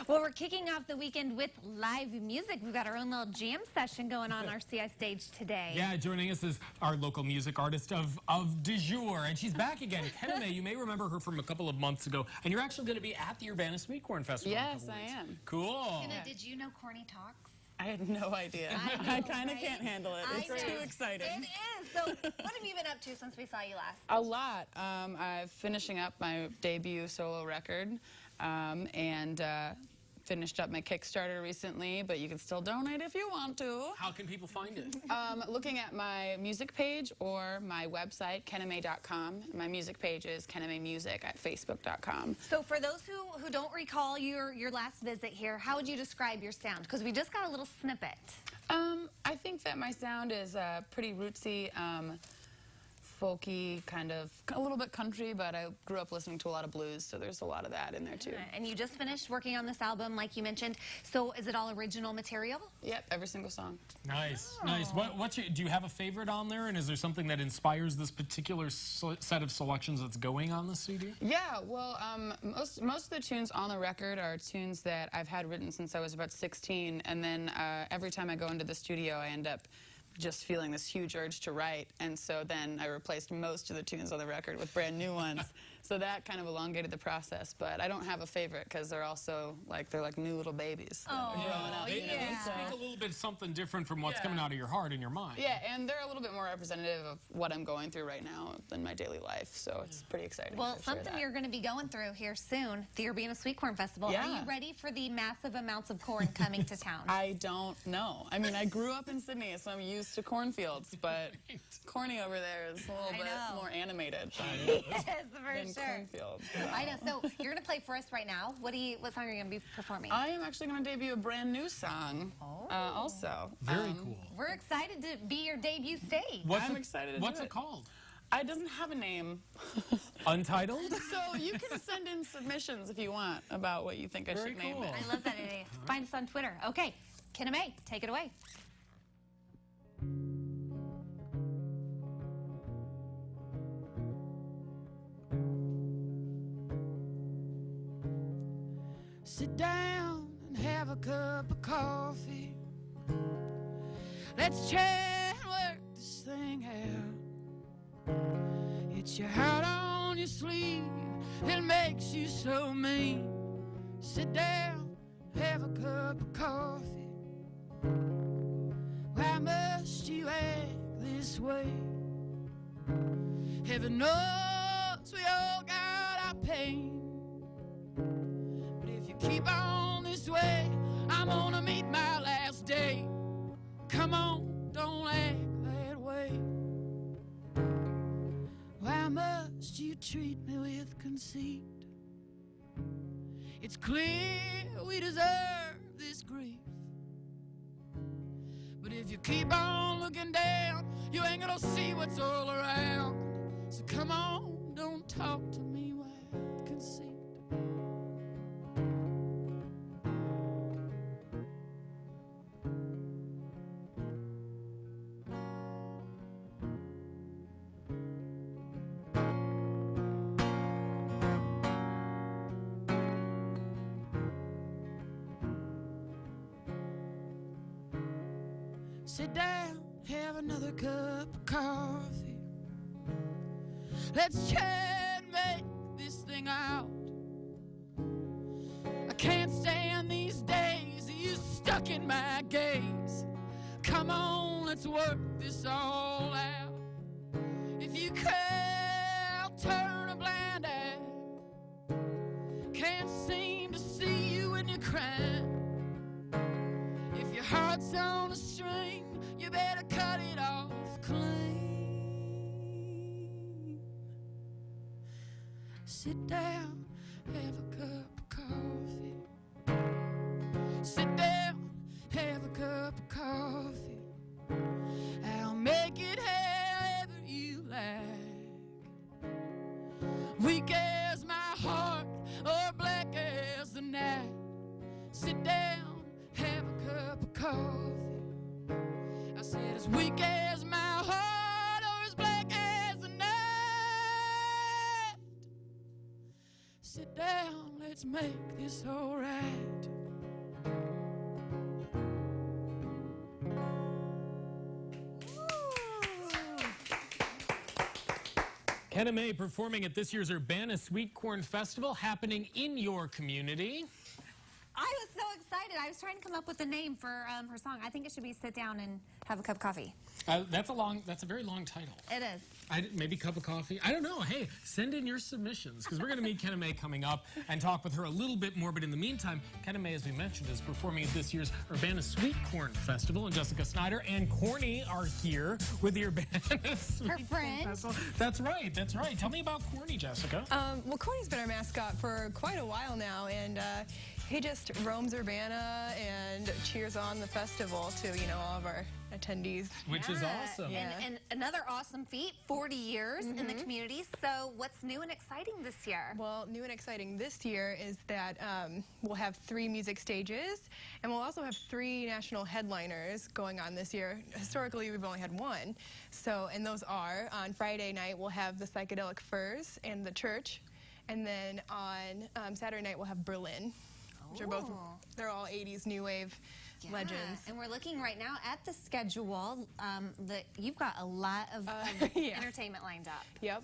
Well, we're kicking off the weekend with live music. We've got our own little jam session going on our ciStage today. Yeah, joining us is our local music artist of du jour, and she's back again. Kenna Mae, you may remember her from a couple of months ago, and you're actually going to be at the Urbana Sweetcorn Festival. Yes, I am. Cool. Kenna, did you know Corny Talks? I had no idea. I kind of can't handle it. It's too exciting. It is. So what have you been up to since we saw you last? A lot. I'm finishing up my debut solo record and finished up my Kickstarter recently, but you can still donate if you want to. How can people find it? Looking at my music page or my website, kennamae.com. My music page is Kenna Mae Music at facebook.com. So for those who don't recall your last visit here, how would you describe your sound? Because we just got a little snippet. I think that my sound is pretty rootsy, folky, kind of a little bit country, but I grew up listening to a lot of blues, so there's a lot of that in there too. And you just finished working on this album, like you mentioned. So is it all original material? Yep, every single song. Nice, nice. Do you have a favorite on there, and is there something that inspires this particular set of selections that's going on the CD? Yeah, well, most of the tunes on the record are tunes that I've had written since I was about 16, and then every time I go into the studio, I end up just feeling this huge urge to write, and so then I replaced most of the tunes on the record with brand new ones. So that kind of elongated the process, but I don't have a favorite because they're also they're like new little babies that are growing up. They speak a little bit something different from what's coming out of your heart and your mind. Yeah, and they're a little bit more representative of what I'm going through right now in my daily life, so it's pretty exciting. Well, something you're going to be going through here soon, the Urbana Sweetcorn Festival. Yeah. Are you ready for the massive amounts of corn coming to town? I don't know. I mean, I grew up in Sydney, so I'm used to cornfields, but Corny over there is a little bit more animated than cornfields. I know. So you're going to play for us right now. What song are you going to be performing? I am actually going to debut a brand new song also. Very cool. We're excited to be your debut stage. I'm excited to do What's it called? It doesn't have a name. Untitled? So you can send in submissions if you want about what you think I should name it. I love that it is. Find us on Twitter. Okay, Kenna Mae, take it away. Sit down and have a cup of coffee. Let's chat and work this thing out. It's your heart on your sleeve that makes you so mean. Sit down, have a cup of coffee. Why must you act this way? Heaven knows we all got our pain. Keep on this way, I'm gonna meet my last day. Come on, don't act that way. Why must you treat me with conceit? It's clear we deserve this grief. But if you keep on looking down, you ain't gonna see what's all around. So come on, don't talk to me with conceit. Sit down, have another cup of coffee. Let's chat and make this thing out. I can't stand these days of you stuck in my gaze. Come on, let's work this all out. If you can't turn a blind eye, can't seem to see you when you're crying. If your heart's on a string, you better cut it off clean. Sit down, have a cup of coffee. Sit down, have a cup of coffee. I'll make it however you like. Weak as my heart or black as the night. Sit down, have a cup of coffee. I said as weak as my heart or as black as the night. Sit down, let's make this alright. Kenna Mae performing at this year's Urbana Sweetcorn Festival, happening in your community. I was so excited. I was trying to come up with a name for her song. I think it should be Sit Down and Have a Cup of Coffee. That's a very long title. It is. Maybe cup of coffee. I don't know. Hey, send in your submissions because we're going to meet Kenna Mae coming up and talk with her a little bit more. But in the meantime, Kenna Mae, as we mentioned, is performing at this year's Urbana Sweetcorn Festival, and Jessica Snyder and Corny are here with the Urbana Sweetcorn friend. Festival. That's right. That's right. Tell me about Corny, Jessica. Well, Corny's been our mascot for quite a while now, and he just roams Urbana and cheers on the festival to, all of our attendees. Which is awesome. Yeah. And another awesome feat, 40 years in the community. So what's new and exciting this year? Well, new and exciting this year is that we'll have 3 music stages, and we'll also have 3 national headliners going on this year. Historically, we've only had 1. So, and those are, on Friday night, we'll have the Psychedelic Furs and the Church. And then on Saturday night, we'll have Berlin, which are both, they're all 80s new wave legends. And we're looking right now at the schedule. You've got a lot of yeah. entertainment lined up. Yep.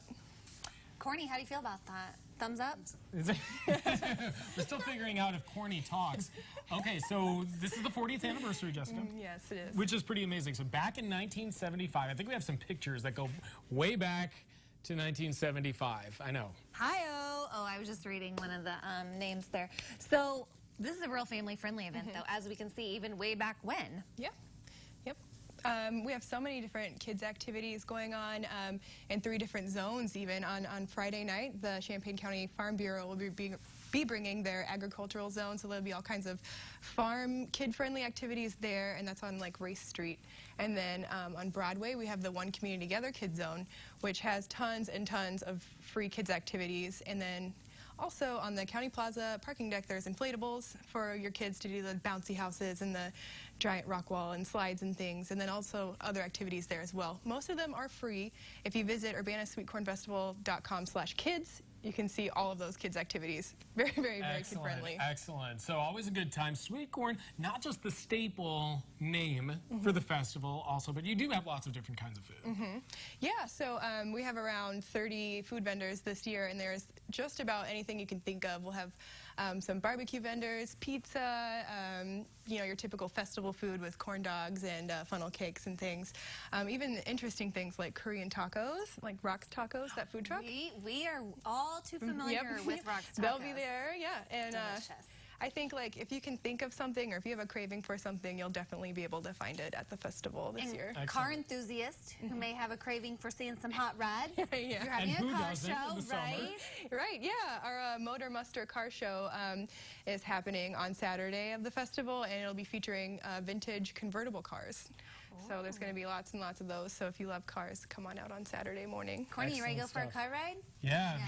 Corny, how do you feel about that? Thumbs up? We're still figuring out if Corny talks. Okay, so this is the 40th anniversary, Jessica. Yes, it is. Which is pretty amazing. So back in 1975, I think we have some pictures that go way back to 1975. I know. Hi-oh. Oh, I was just reading one of the names there. So this is a real family-friendly event, though, as we can see, even way back when. Yeah. Yep. We have so many different kids' activities going on in 3 different zones even. On Friday night, the Champaign County Farm Bureau will be bringing their agricultural zone, so there'll be all kinds of farm kid-friendly activities there, and that's on like Race Street. And then on Broadway, we have the One Community Together Kids Zone, which has tons and tons of free kids activities. And then also on the County Plaza parking deck, there's inflatables for your kids to do the bouncy houses and the giant rock wall and slides and things, and then also other activities there as well. Most of them are free. If you visit urbanasweetcornfestival.com/kids, you can see all of those kids' activities. Very, very, very kid-friendly. Excellent. So always a good time. Sweetcorn, not just the staple name for the festival also, but you do have lots of different kinds of food. Yeah, so we have around 30 food vendors this year, and there's just about anything you can think of. We'll have some barbecue vendors, pizza, your typical festival food with corn dogs and funnel cakes and things. Even interesting things like Korean tacos, like Rock's Tacos, that food truck. We are all too familiar with Rock's Tacos. They'll be there, yeah. And delicious. I think like if you can think of something or if you have a craving for something, you'll definitely be able to find it at the festival this year. Car enthusiasts who may have a craving for seeing some hot rods. Yeah. You're having And a who car doesn't in show, the summer? right? Right, yeah. Our Motor Muster car show is happening on Saturday of the festival, and it'll be featuring vintage convertible cars. So there's going to be lots and lots of those. So if you love cars, come on out on Saturday morning. Corny, you ready to go Excellent for a car ride? Yeah.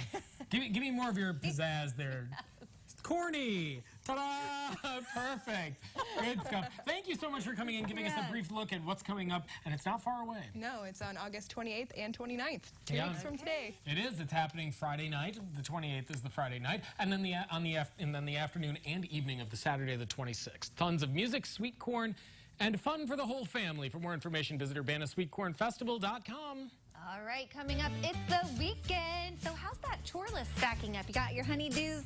Give me more of your pizzazz there. Corny! Ta-da! Perfect. Good stuff. Thank you so much for coming in, giving us a brief look at what's coming up, and it's not far away. No, it's on August 28th and 29th, 2 weeks from today. It is. It's happening Friday night. The 28th is the Friday night, and then the afternoon and evening of the Saturday, the 26th. Tons of music, sweet corn, and fun for the whole family. For more information, visit UrbanaSweetcornFestival.com. All right, coming up, it's the weekend. So how's that chore list stacking up? You got your honeydews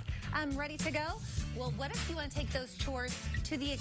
ready to go? Well, what if you want to take those chores to the